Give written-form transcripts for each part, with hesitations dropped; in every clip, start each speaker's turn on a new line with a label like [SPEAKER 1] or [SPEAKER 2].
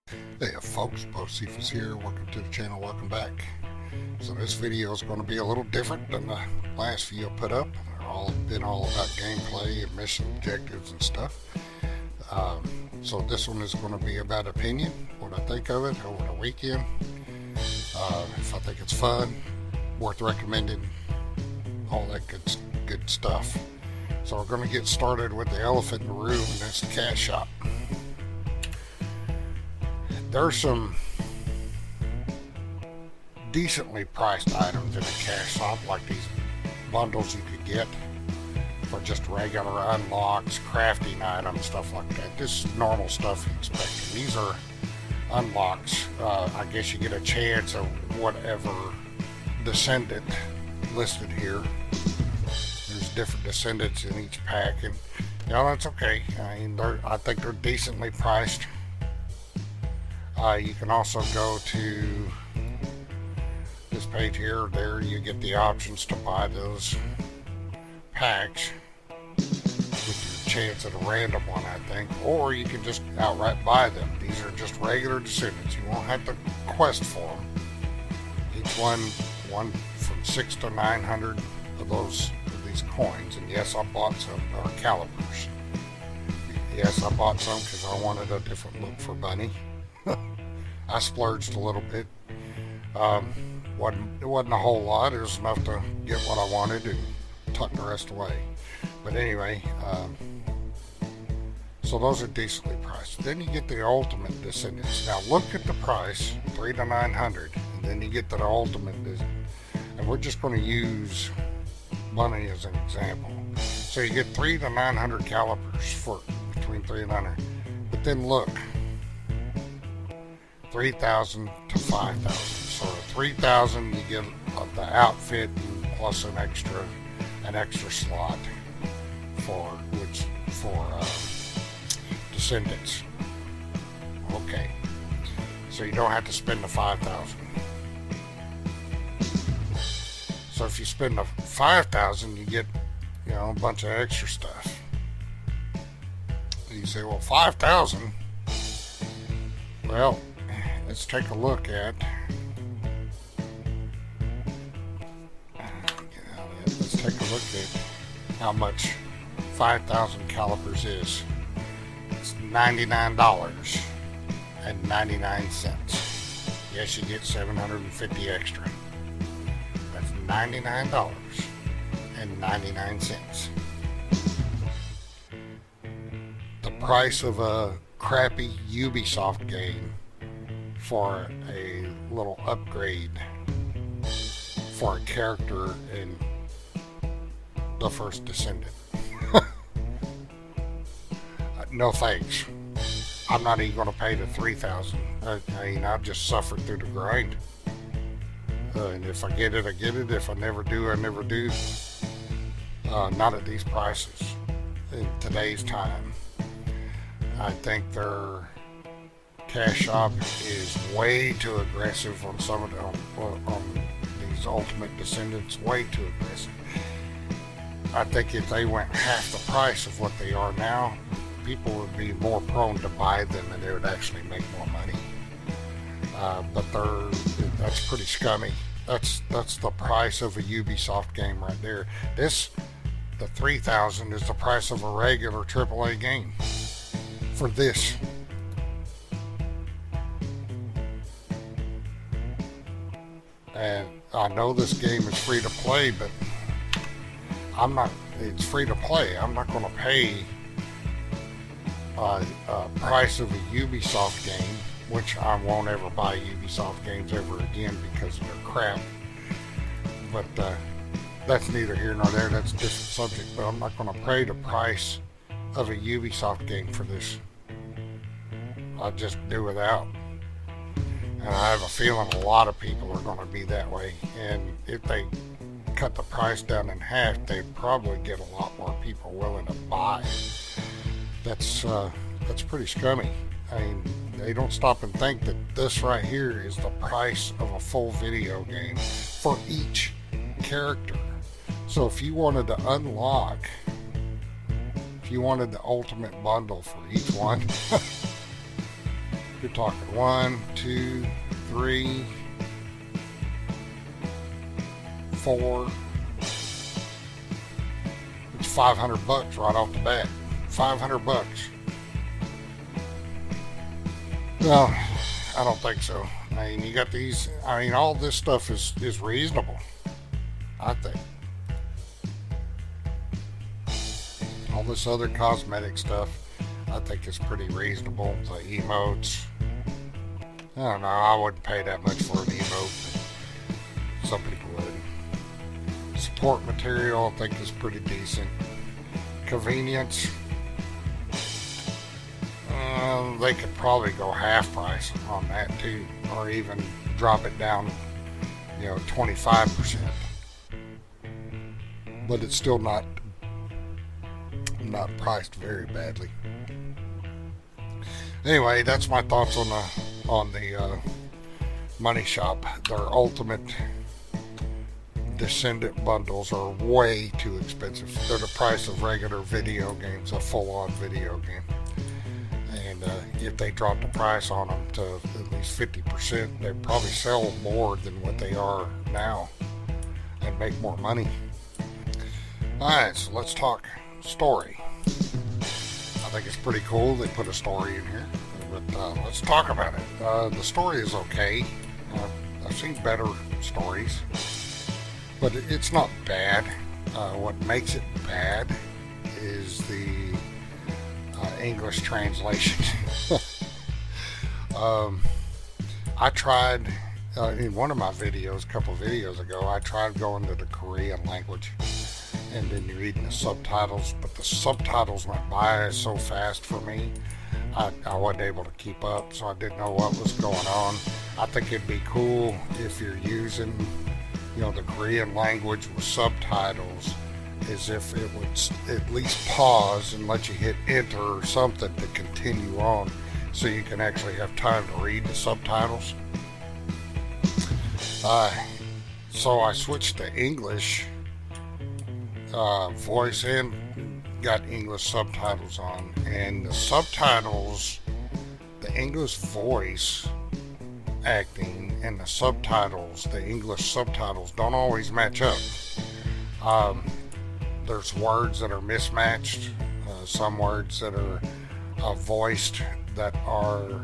[SPEAKER 1] Hey folks, Bo Cephas here. Welcome to the channel. Welcome back. So this video is going to be a little different than the last few I put up. They're all about gameplay and mission objectives and stuff. So this one is going to be about opinion, what I think of it over the weekend. If I think it's fun, worth recommending, all that good stuff. So we're going to get started with the elephant in the room, and that's the cash shop. There's some decently priced items in the cash shop, like these bundles you could get for just regular unlocks, crafting items, stuff like that. Just normal stuff you expect. These are unlocks. I guess you get a chance of whatever Descendant listed here. There's different Descendants in each pack, and that's okay. I think they're decently priced. You can also go to this page here or there. You get the options to buy those packs with your chance at a random one, I think. Or you can just outright buy them. These are just regular Descendants. You won't have to quest for them. Each one from 600 to 900 of these coins. And yes, I bought some calipers. Yes, I bought some because I wanted a different look for Bunny. I splurged a little bit. It wasn't a whole lot. It was enough to get what I wanted and tuck the rest away. But anyway, so those are decently priced. Then you get the ultimate Descendants. Now look at the price, 300 to 900, and then you get the ultimate. And we're just going to use Bunny as an example. So you get 300 to 900 calipers for between 300 and 900. But then look. 3,000 to 5,000. So at 3,000 you get the outfit plus an extra slot for Descendants. Okay, so you don't have to spend the 5,000. So if you spend the 5,000, you get a bunch of extra stuff. And you say, well, 5,000. Well, let's take a look at how much 5,000 calipers is. It's $99.99. Yes, you get 750 extra. That's $99.99. The price of a crappy Ubisoft game for a little upgrade for a character in the first Descendant. No thanks. I'm not even going to pay the 3,000. I've just suffered through the grind. And if I get it, I get it. If I never do, I never do. Not at these prices in today's time. I think their cash shop is way too aggressive on some of on these ultimate Descendants. Way too aggressive. I think if they went half the price of what they are now, people would be more prone to buy them, and they would actually make more money. But that's pretty scummy. That's the price of a Ubisoft game right there. The 3,000 is the price of a regular AAA game for this. And I know this game is free to play, but it's free to play. I'm not going to pay a price of a Ubisoft game, which I won't ever buy Ubisoft games ever again because they're crap. But that's neither here nor there. That's a different subject. But I'm not going to pay the price of a Ubisoft game for this. I'll just do without. And I have a feeling a lot of people are going to be that way. And if they cut the price down in half, they'd probably get a lot more people willing to buy. That's pretty scummy. They don't stop and think that this right here is the price of a full video game for each character. So if you wanted to unlock, if you wanted the ultimate bundle for each one, You're talking 1, 2, 3, 4. It's $500 right off the bat. $500. No, I don't think so. I mean, you got these. I mean, all this stuff is reasonable, I think. All this other cosmetic stuff, I think is pretty reasonable. The emotes, I don't know. I wouldn't pay that much for an emote. Some people would. Support material, I think, is pretty decent. Convenience, they could probably go half price on that too, or even drop it down, 25%. But it's still not priced very badly. Anyway, that's my thoughts on the Money Shop. Their ultimate Descendant bundles are way too expensive. They're the price of regular video games, a full-on video game. And if they dropped the price on them to at least 50%, they'd probably sell more than what they are now and make more money. Alright, so let's talk story. I think it's pretty cool they put a story in here, but let's talk about it. The story is okay. I've seen better stories, but it's not bad. What makes it bad is the English translation. I tried in one of my videos a couple of videos ago, I tried going to the Korean language and then reading the subtitles, but the subtitles went by so fast for me, I wasn't able to keep up, so I didn't know what was going on. I think it'd be cool if you're using the Korean language with subtitles, as if it would at least pause and let you hit enter or something to continue on, so you can actually have time to read the subtitles. So I switched to English voice and got English subtitles on, and the subtitles, the English voice acting and the subtitles, the English subtitles, don't always match up. There's words that are mismatched, some words that are voiced that are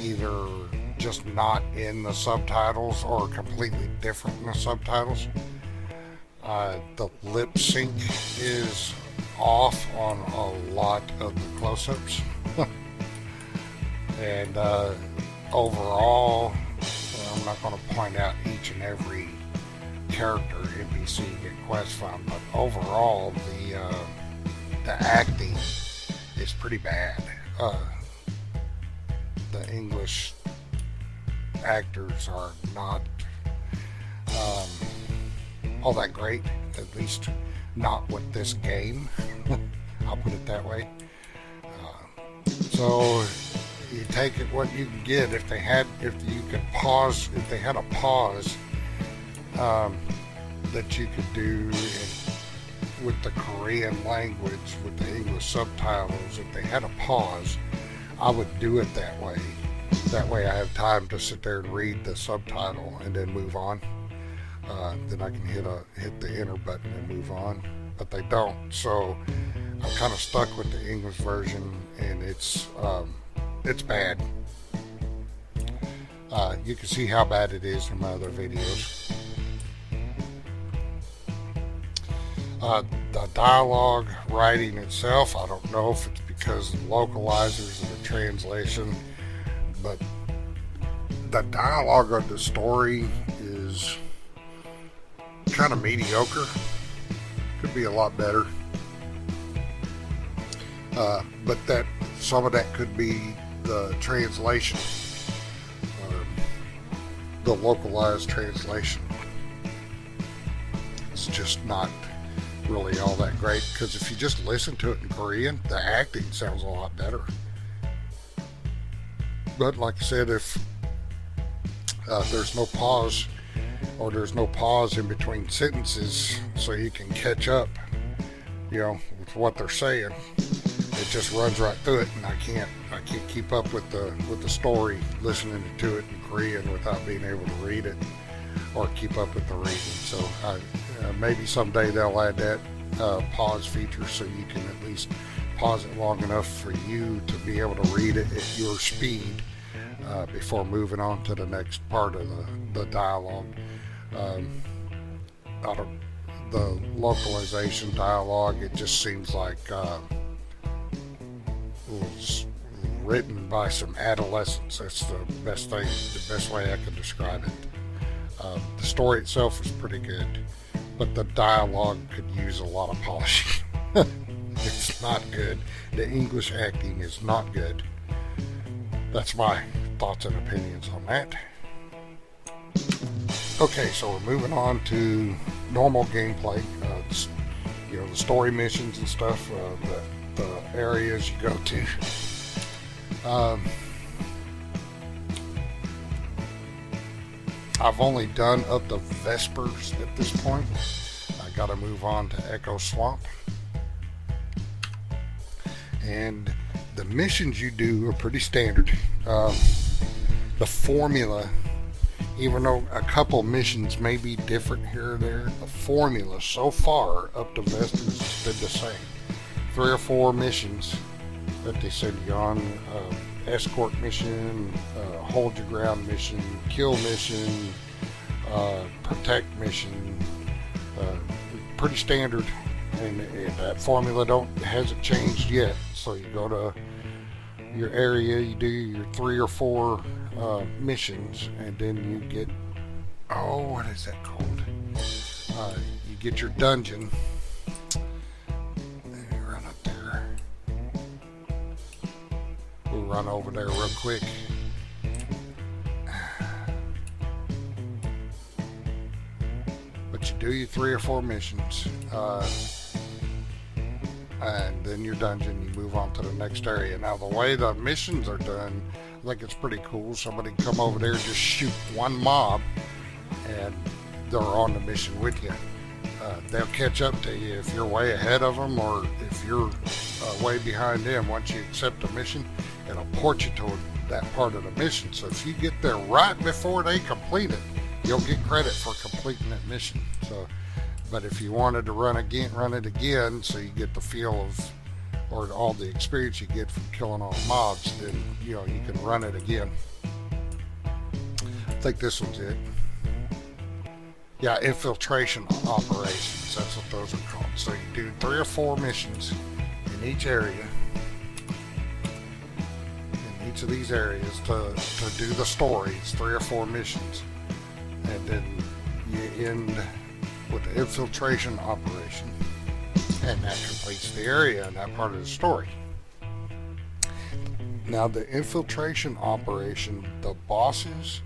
[SPEAKER 1] either just not in the subtitles or completely different in the subtitles. The lip sync is off on a lot of the close-ups. And overall, I'm not going to point out each and every character NPC get quest found, but overall the acting is pretty bad. The English actors are not all that great, at least not with this game. I'll put it that way. So you take it what you can get. If they had a pause that you could do with the Korean language with the English subtitles, if they had a pause, I would do it that way. That way I have time to sit there and read the subtitle and then move on. Then I can hit the enter button and move on, but they don't. So I'm kind of stuck with the English version, and it's bad. You can see how bad it is in my other videos. The dialogue writing itself, I don't know if it's because of the localizers and the translation, but the dialogue of the story is kind of mediocre. Could be a lot better. But that some of that could be the translation, the localized translation. It's just not really all that great, because if you just listen to it in Korean, the acting sounds a lot better. But like I said, if there's no pause, or there's no pause in between sentences so you can catch up, with what they're saying, it just runs right through it, and I can't keep up with the story, listening to it in Korean without being able to read it or keep up with the reading. So maybe someday they'll add that pause feature, so you can at least pause it long enough for you to be able to read it at your speed before moving on to the next part of the dialogue. Out of the localization dialogue, it just seems like it was written by some adolescents. That's the best way I can describe it. The story itself is pretty good, but the dialogue could use a lot of polishing. It's not good. The English acting is not good. That's my thoughts and opinions on that. Okay, so we're moving on to normal gameplay. The story missions and stuff, the areas you go to. I've only done up to Vespers at this point. I gotta move on to Echo Swamp. And the missions you do are pretty standard. The formula, even though a couple missions may be different here or there, the formula so far up to Vespers has been the same. 3 or 4 missions that they send you on. Escort mission, hold your ground mission, kill mission, protect mission. Pretty standard, and that formula hasn't changed yet. So you go to your area, you do your 3 or 4 missions, and then you get, what is that called? You get your dungeon. Run up there. We'll run over there real quick. But you do your 3 or 4 missions, and then your dungeon, you move on to the next area. Now, the way the missions are done, I think it's pretty cool. Somebody can come over there and just shoot one mob, and they're on the mission with you. They'll catch up to you if you're way ahead of them, or if you're way behind them. Once you accept the mission, it'll port you to that part of the mission. So if you get there right before they complete it, you'll get credit for completing that mission. So, but if you wanted to run it again, so you get the feel of, or all the experience you get from killing all the mobs, then you can run it again. I think this one's it. Yeah, infiltration operations. That's what those are called. So you do 3 or 4 missions in each area, in each of these areas to do the stories. 3 or 4 missions, and then you end with the infiltration operation, and that completes the area and that part of the story. Now, the infiltration operation, the bosses,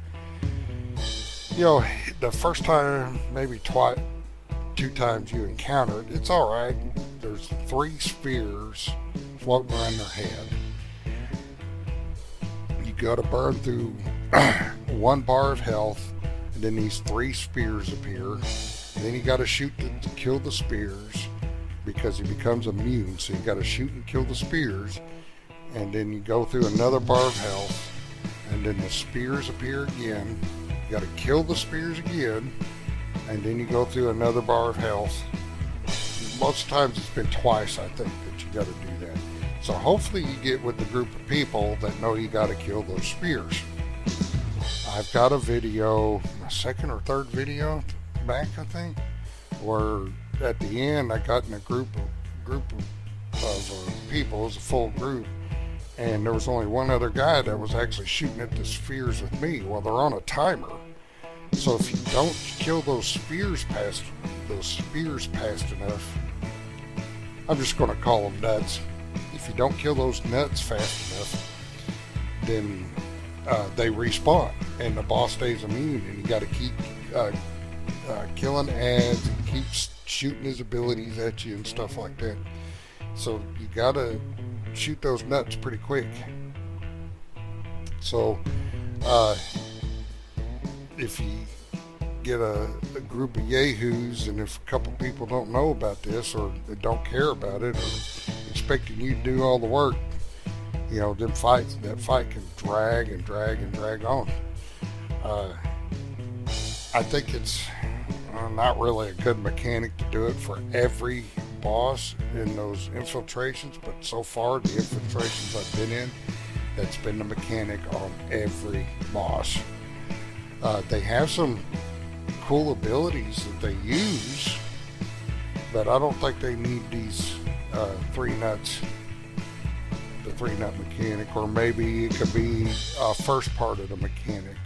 [SPEAKER 1] the first time, maybe 2 times you encounter it, it's alright. There's 3 spears floating around their head. You gotta burn through 1 bar of health, and then these 3 spears appear. And then you gotta shoot to kill the spears, because he becomes immune. So you gotta shoot and kill the spears, and then you go through another bar of health, and then the spears appear again. You gotta kill the spears again, and then you go through another bar of health. Most times it's been twice, I think, that you gotta do that. So hopefully you get with a group of people that know you gotta kill those spears. I've got a video, my 2nd or 3rd video back, I think, where at the end I got in a group of people. It was a full group, and there was only one other guy that was actually shooting at the spears with me. Well, they're on a timer, so if you don't kill those spears fast enough, I'm just going to call them nuts. If you don't kill those nuts fast enough, then they respawn, and the boss stays immune, and you got to keep killing ads and keep shooting his abilities at you and stuff like that. So you gotta shoot those nuts pretty quick. So if you get a group of yahoos, and if a couple people don't know about this, or don't care about it, or expecting you to do all the work. You know, that fight can drag and drag and drag on. I think it's not really a good mechanic to do it for every boss in those infiltrations, but so far the infiltrations I've been in, that's been the mechanic on every boss. They have some cool abilities that they use, but I don't think they need these 3 nuts, the 3-nut mechanic, or maybe it could be first part of the mechanic,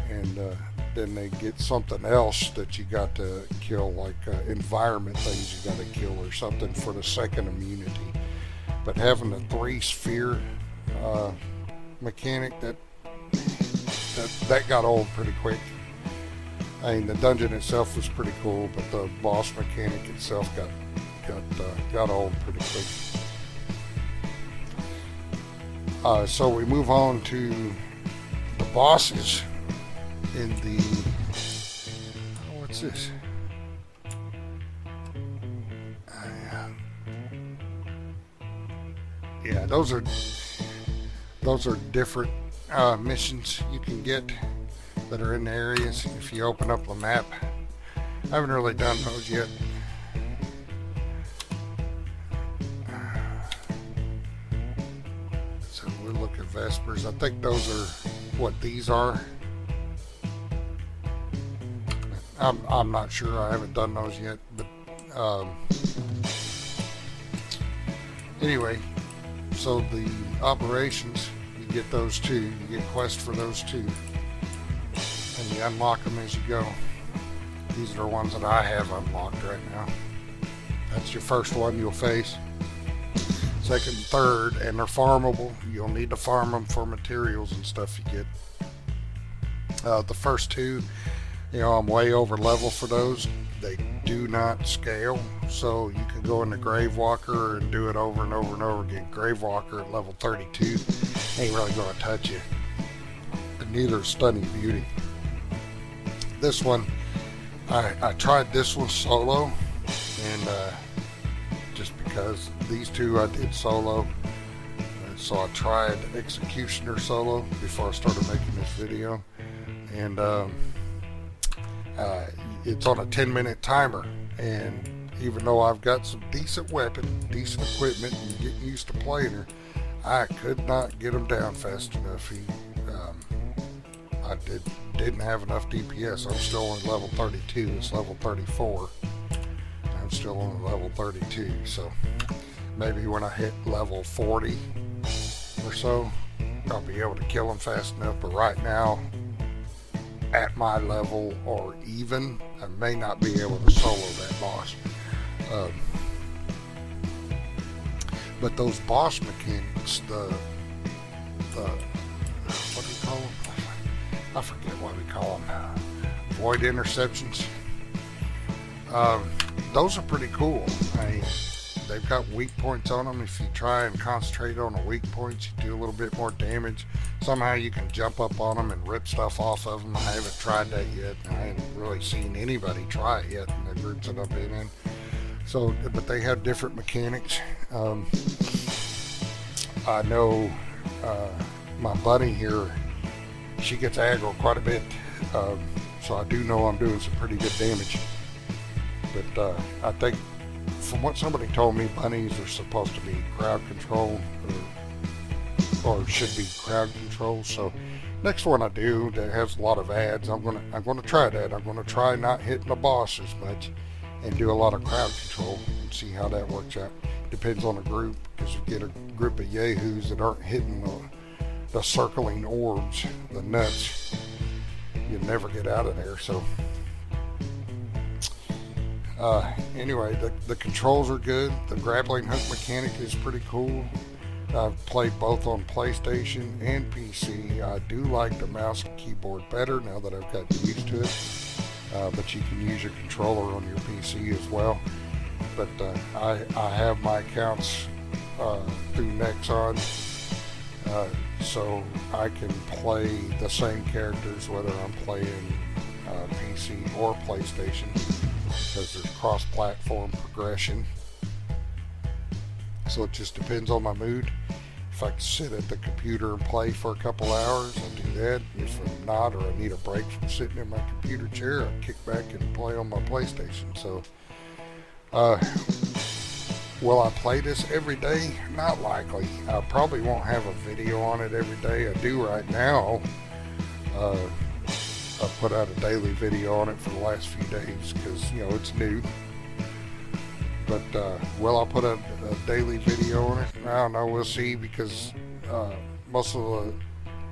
[SPEAKER 1] and then they get something else that you got to kill, like environment things you got to kill or something for the second immunity. But having the 3-sphere mechanic, that got old pretty quick. I mean, the dungeon itself was pretty cool, but the boss mechanic itself got old pretty quick. So we move on to the bosses in the... what's this? Yeah, those are different missions you can get that are in the areas if you open up the map. I haven't really done those yet. So we'll look at Vespers. I think those are what these are. I'm not sure. I haven't done those yet. But anyway, so the operations, you get those 2. You get quests for those 2. And you unlock them as you go. These are the ones that I have unlocked right now. That's your first one you'll face. Second and third, and they're farmable. You'll need to farm them for materials and stuff you get. The first 2, you know, I'm way over level for those. They do not scale, so you can go into Gravewalker and do it over and over and over again. Gravewalker at level 32 ain't really going to touch you. And neither is Stunning Beauty. This one, I tried this one solo, and just because these 2 I did solo, so I tried Executioner solo before I started making this video, and it's on a 10-minute timer, and even though I've got some decent weapon, decent equipment, and getting used to playing her, I could not get him down fast enough. I didn't have enough DPS. I'm still on level 32. It's level 34. I'm still on level 32. So maybe when I hit level 40 or so, I'll be able to kill him fast enough. But right now, at my level or even, I may not be able to solo that boss. But those boss mechanics, the what do we call them? I forget what we call them. Void interceptions. Those are pretty cool. They've got weak points on them. If you try and concentrate on the weak points, you do a little bit more damage. Somehow you can jump up on them and rip stuff off of them. I haven't tried that yet. I haven't really seen anybody try it yet in the groups that I've been in. So, but they have different mechanics. I know my bunny here, she gets aggro quite a bit, so I do know I'm doing some pretty good damage. But I think from what somebody told me, bunnies are supposed to be crowd control, or should be crowd control. So next one I do that has a lot of ads, I'm gonna try that. I'm gonna try not hitting the boss as much and do a lot of crowd control and see how that works out. Depends on the group, because you get a group of yahoos that aren't hitting the circling orbs, the nuts, you never get out of there. So anyway, the controls are good. The grappling hook mechanic is pretty cool. I've played both on PlayStation and PC. I do like the mouse and keyboard better now that I've gotten used to it. But you can use your controller on your PC as well. But I have my accounts through Nexon, so I can play the same characters whether I'm playing PC or PlayStation, because there's cross-platform progression. So it just depends on my mood. If I can sit at the computer and play for a couple hours, I'll do that. If I'm not, or I need a break from sitting in my computer chair, I'll kick back and play on my PlayStation. So, will I play this every day? Not likely. I probably won't have a video on it every day. I do right now. I put out a daily video on it for the last few days because, it's new. But will I put a daily video on it? I don't know. We'll see, because most of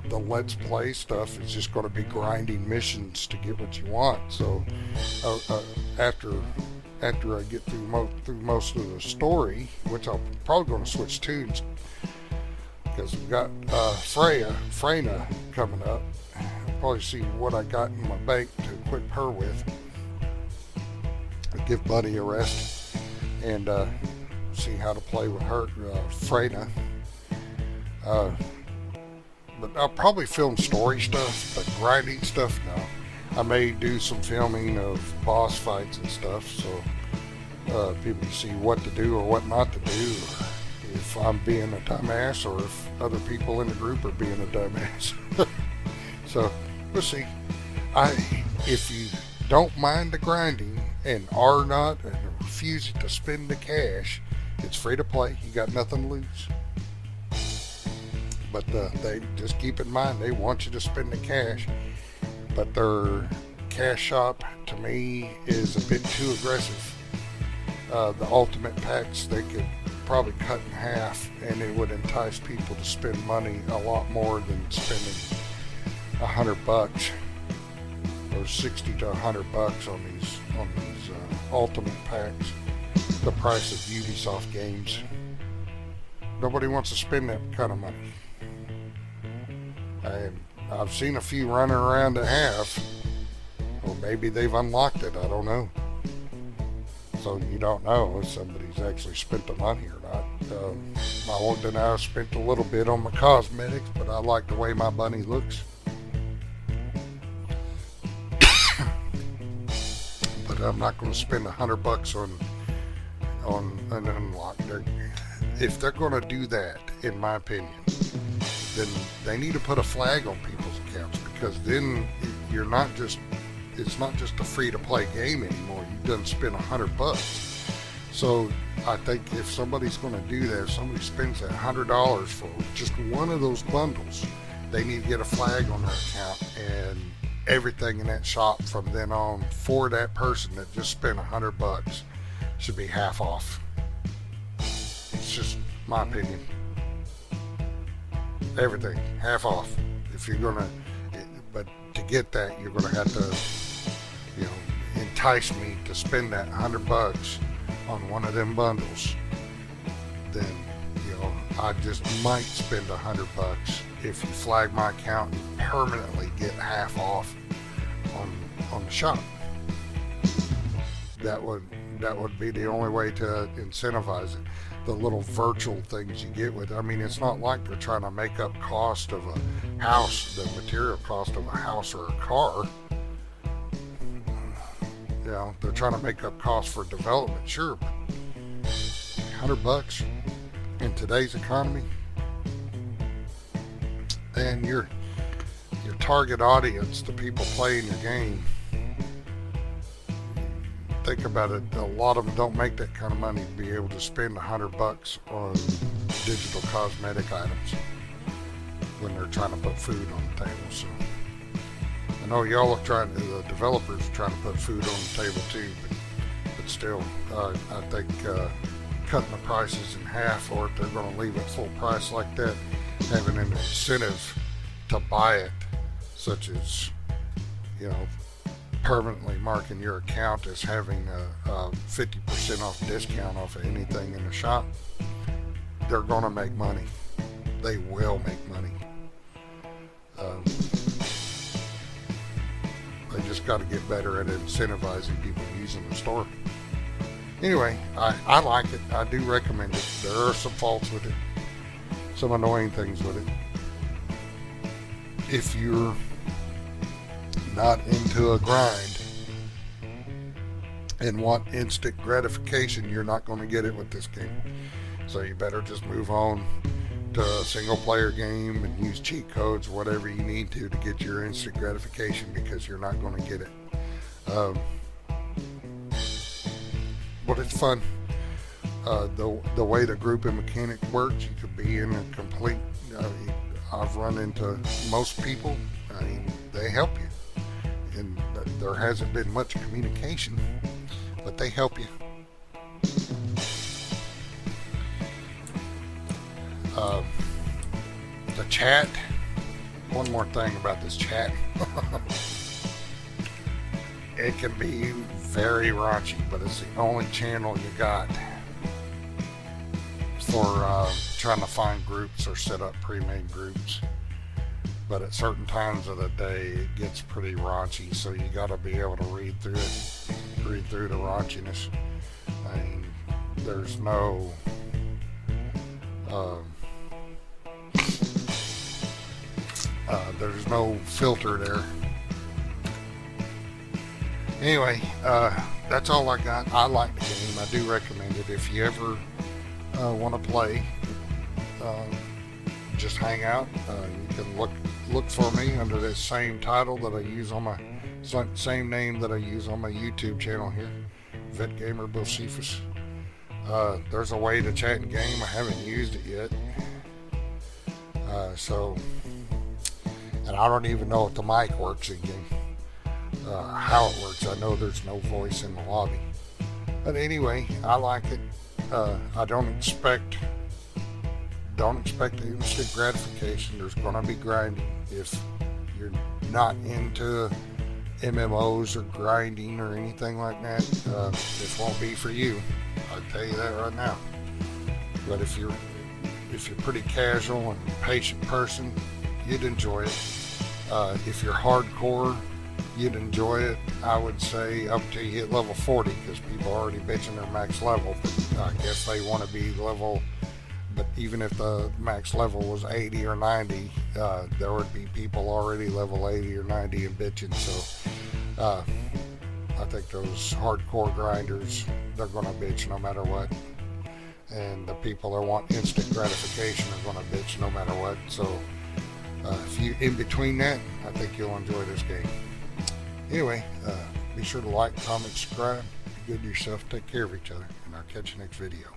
[SPEAKER 1] the Let's Play stuff is just going to be grinding missions to get what you want. So after I get through most of the story, which I'm probably going to switch tunes, because we've got Freyna coming up. I'll probably see what I got in my bank to equip her with. I'll give Buddy a rest and see how to play with her, Freyna. But I'll probably film story stuff, but grinding stuff, no. I may do some filming of boss fights and stuff, so people can see what to do or what not to do, if I'm being a dumbass or if other people in the group are being a dumbass. So we'll see. If you don't mind the grinding and are not and refusing to spend the cash, it's free to play. You got nothing to lose. But they just keep in mind, they want you to spend the cash. But their cash shop, to me, is a bit too aggressive. The ultimate packs, they could probably cut in half, and it would entice people to spend money a lot more than spending $100 or 60 to $100 on these ultimate packs. The price of Ubisoft games. Nobody wants to spend that kind of money. And I've seen a few running around that have. Or maybe they've unlocked it, I don't know. So you don't know if somebody's actually spent the money or not. I won't deny I spent a little bit on my cosmetics, but I like the way my bunny looks. But I'm not going to spend $100 on an unlock. If they're going to do that, in my opinion, then they need to put a flag on people's accounts, because then it's not just a free-to-play game anymore. You done spend $100. So I think if somebody's going to do that, if somebody spends that $100 for just one of those bundles, they need to get a flag on their account, and everything in that shop from then on for that person that just spent $100 should be half off. It's just my opinion. Everything half off. If you're gonna, but to get that, you're gonna have to, entice me to spend that $100 on one of them bundles. Then, I just might spend $100 if you flag my account and permanently get half off on the shop. That would be the only way to incentivize it. The little virtual things you get with it. I mean, it's not like they're trying to make up cost of a house, the material cost of a house or a car. They're trying to make up costs for development, sure, but $100 in today's economy, and your target audience, the people playing your game, think about it, a lot of them don't make that kind of money to be able to spend $100 on digital cosmetic items when they're trying to put food on the table. So I know y'all are the developers are trying to put food on the table too, but still, I think cutting the prices in half, or if they're going to leave it full price like that, having an incentive to buy it, such as, permanently marking your account as having a 50% off discount off of anything in the shop, they're going to make money. They will make money. They just got to get better at incentivizing people using the store. Anyway, I like it. I do recommend it. There are some faults with it, some annoying things with it. If you're not into a grind and want instant gratification, you're not going to get it with this game. So you better just move on to a single player game and use cheat codes, whatever you need to get your instant gratification, because you're not going to get it. But it's fun. The way the grouping mechanic works, you could be in a complete. I've run into most people. They help you, and there hasn't been much communication, but they help you. The chat. One more thing about this chat. It can be very raunchy, but it's the only channel you got for trying to find groups or set up pre-made groups. But at certain times of the day, it gets pretty raunchy, so you got to be able to read through the raunchiness. I mean, there's no filter there. Anyway, that's all I got. I like the game. I do recommend it. If you ever want to play, just hang out. You can look for me under the same title that I use on my same name that I use on my YouTube channel here, Vet Gamer Bocephus. There's a way to chat in game. I haven't used it yet. And I don't even know if the mic works in game. How it works. I know there's no voice in the lobby. But anyway, I like it. I don't expect the instant gratification. There's going to be grinding. If you're not into MMOs or grinding or anything like that, this won't be for you. I'll tell you that right now. But if you're pretty casual and patient person, you'd enjoy it. If you're hardcore, you'd enjoy it. I would say up till you hit level 40, because people are already bitching their max level. But I guess they want to be level. But even if the max level was 80 or 90, there would be people already level 80 or 90 and bitching. So I think those hardcore grinders, they're going to bitch no matter what. And the people that want instant gratification are going to bitch no matter what. So if you in between that, I think you'll enjoy this game. Anyway, be sure to like, comment, subscribe. Be good to yourself. Take care of each other. And I'll catch you next video.